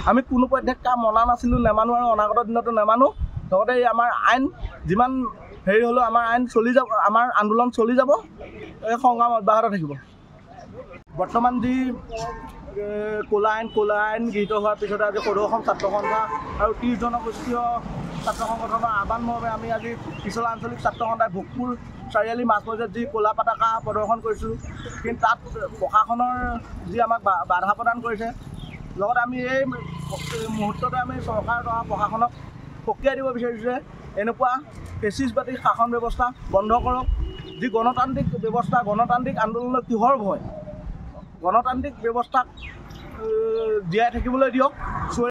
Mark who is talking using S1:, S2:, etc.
S1: আমি কোনো পধ্যেই কাম মনা নাছিলোঁ, নেমানো আৰু অনাগত দিনতো নেমানো। লগতে আমাৰ আইন যিমান হেৰি হ'লেও আমাৰ আইন চলি যাব, আমাৰ আন্দোলন চলি যাব, এই সংগ্ৰাম অব্যাহত থাকিব। বৰ্তমান যি ক'লা আইন গৃহীত হোৱাৰ পিছতে আজি সদৌ অসম ছাত্ৰ সন্থা আৰু 30 জনগোষ্ঠীয় ছাত্ৰ সংগঠনৰ আহ্বান মৰ্মে আমি আজি পিছলা আঞ্চলিক ছাত্ৰ সন্থাই ভোগপুৰ চাৰিআলি মাজমজিয়াত যি ক'লা পতাকা প্ৰদৰ্শন কৰিছোঁ, কিন্তু তাত প্ৰশাসনৰ যি আমাক বাধা প্ৰদান কৰিছে। লগতে আমি এই মুহূৰ্ততে আমি চৰকাৰ তথা প্ৰশাসনক সকীয়াই দিব বিচাৰিছোঁ যে এনেকুৱা ফেচিষ্টবাদী শাসন ব্যৱস্থা বন্ধ কৰক। যি গণতান্ত্ৰিক ব্যৱস্থা, গণতান্ত্ৰিক আন্দোলনৰ কিহৰ ভয়? গণতান্ত্ৰিক ব্যৱস্থাক জীয়াই থাকিবলৈ দিয়ক।